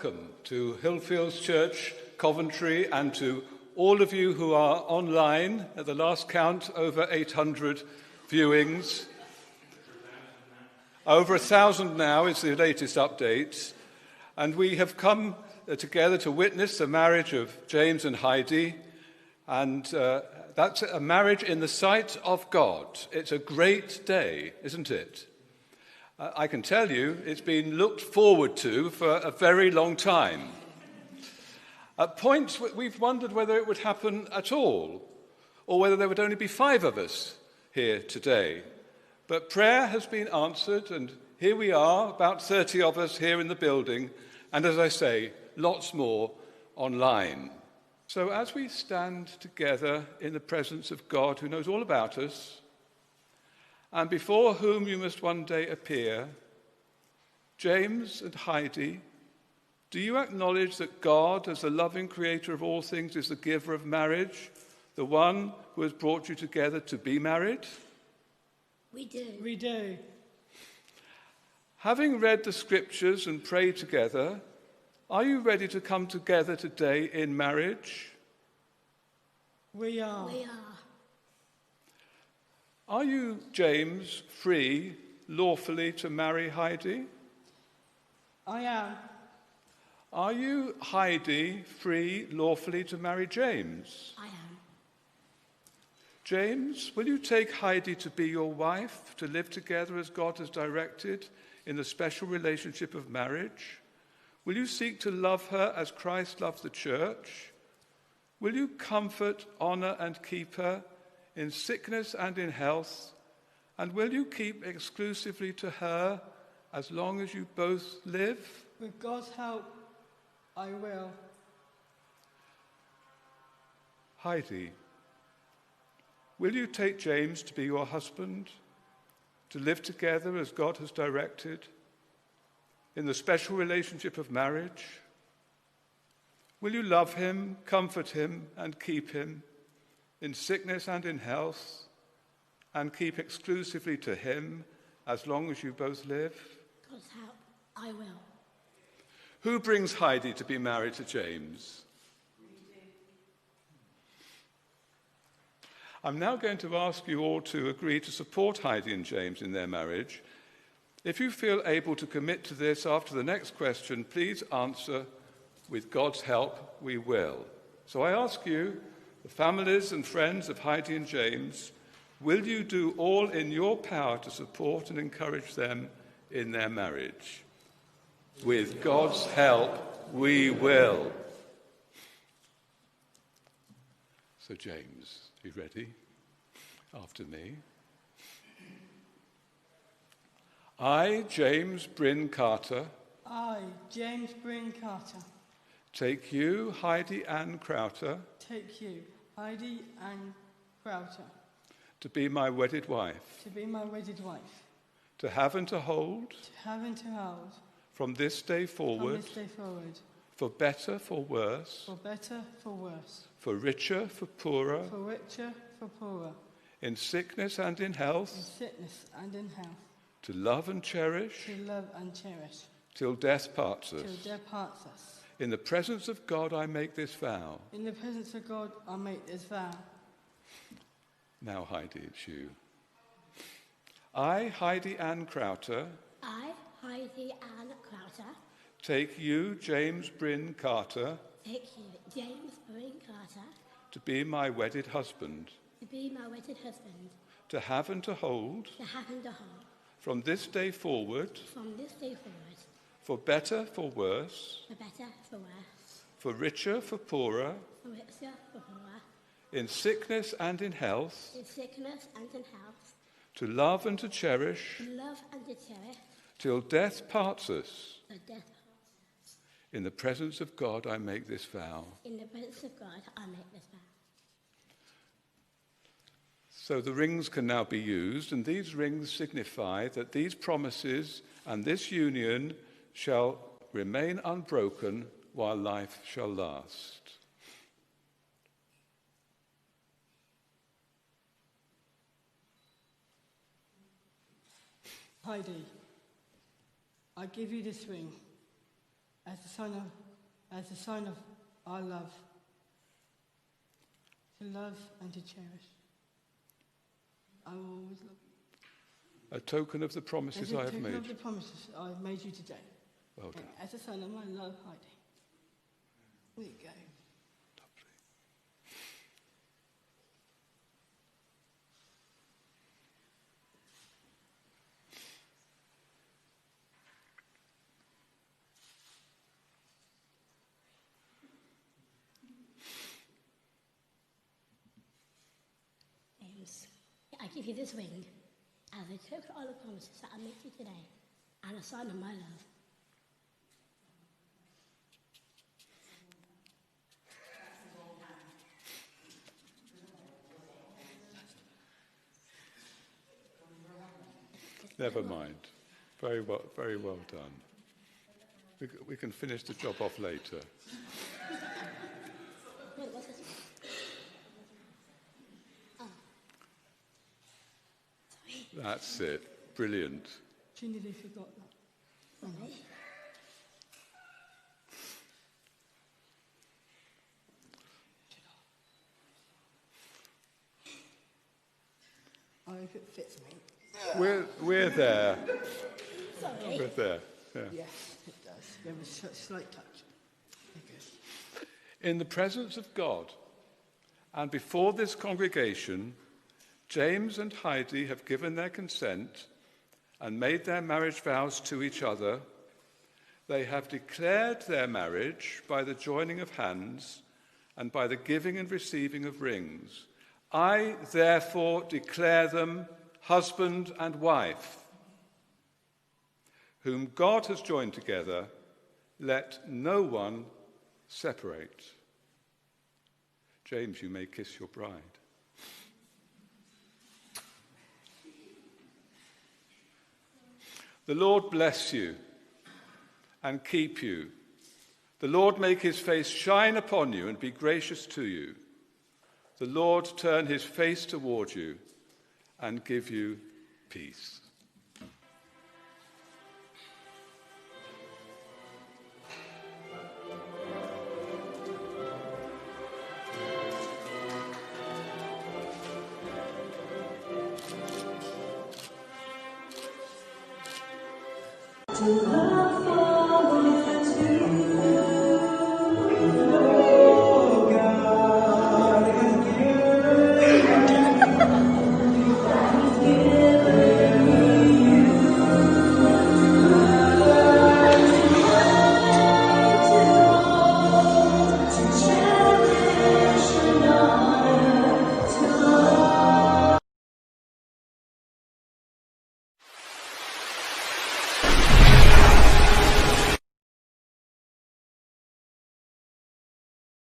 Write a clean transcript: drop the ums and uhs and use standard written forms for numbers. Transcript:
welcome to Hillfields Church, Coventry, and to all of you who are online. At the last count, over 800 viewings. Over 1,000 now is the latest update. And we have come together to witness the marriage of James and Heidi. And that's a marriage in the sight of God. It's a great day, isn't it? I can tell you it's been looked forward to for a very long time. At points, we've wondered whether it would happen at all, or whether there would only be 5 of us here today. But prayer has been answered, and here we are, about 30 of us here in the building, and as I say, lots more online. So as we stand together in the presence of God, who knows all about us, and before whom you must one day appear, James and Heidi, do you acknowledge that God, as the loving creator of all things, is the giver of marriage, the one who has brought you together to be married? We do. We do. Having read the scriptures and prayed together, are you ready to come together today in marriage? We are. We are. Are you, James, free lawfully to marry Heidi? I am. Are you, Heidi, free lawfully to marry James? I am. James, will you take Heidi to be your wife, to live together as God has directed in the special relationship of marriage? Will you seek to love her as Christ loved the church? Will you comfort, honor, and keep her in sickness and in health? And will you keep exclusively to her as long as you both live? With God's help, I will. Heidi, will you take James to be your husband, to live together as God has directed in the special relationship of marriage? Will you love him, comfort him, and keep him in sickness and in health, and keep exclusively to him as long as you both live? God's help, I will. Who brings Heidi to be married to James? I'm now going to ask you all to agree to support Heidi and James in their marriage. If you feel able to commit to this after the next question, please answer, with God's help, we will. So I ask you, the families and friends of Heidi and James, will you do all in your power to support and encourage them in their marriage? With God's help, we will. So James, are you ready? After me. I, James Bryn Carter. I, James Bryn Carter. Take you, Heidi Ann Crowter. Take you, Heidi Ann Crowter. To be my wedded wife. To be my wedded wife. To have and to hold. To have and to hold. From this day forward. From this day forward. For better, for worse. For better, for worse. For richer, for poorer. For richer, for poorer. In sickness and in health. In sickness and in health. To love and cherish. To love and cherish. Till death parts us. Till death parts us. In the presence of God, I make this vow. In the presence of God, I make this vow. Now, Heidi, it's you. I, Heidi Ann Crowter. I, Heidi Ann Crowter. Take you, James Bryn Carter. Take you, James Bryn Carter. To be my wedded husband. To be my wedded husband. To have and to hold. To have and to hold. From this day forward. From this day forward. For better, for worse. For better, for worse. For richer, for poorer. For richer, for poorer. In sickness and in health. In sickness and in health. To love and to cherish. To love and to cherish. Till death parts us. Till death parts us. In the presence of God, I make this vow. In the presence of God, I make this vow. So the rings can now be used, and these rings signify that these promises and this union shall remain unbroken while life shall last. Heidi, I give you this ring as a sign of our love, to love and to cherish. I will always love you. A token of the promises I have made. As a token of the promises I have made you today. Well done. And as a sign of my love, Heidi. There you go. James, I give you this ring as a token of all the promises that I make you today and a sign of my love. Never mind. Very well done. We can finish the job off later. Wait, what's this? Oh. Sorry. That's it. Brilliant. She nearly forgot that. Sorry. I hope it fits me. We're there. Sorry. We're there. Yeah. Yes, it does. There was a slight touch. Okay. In the presence of God and before this congregation, James and Heidi have given their consent and made their marriage vows to each other. They have declared their marriage by the joining of hands and by the giving and receiving of rings. I, therefore, declare them husband and wife, whom God has joined together, let no one separate. James, you may kiss your bride. The Lord bless you and keep you. The Lord make his face shine upon you and be gracious to you. The Lord turn his face toward you and give you peace. To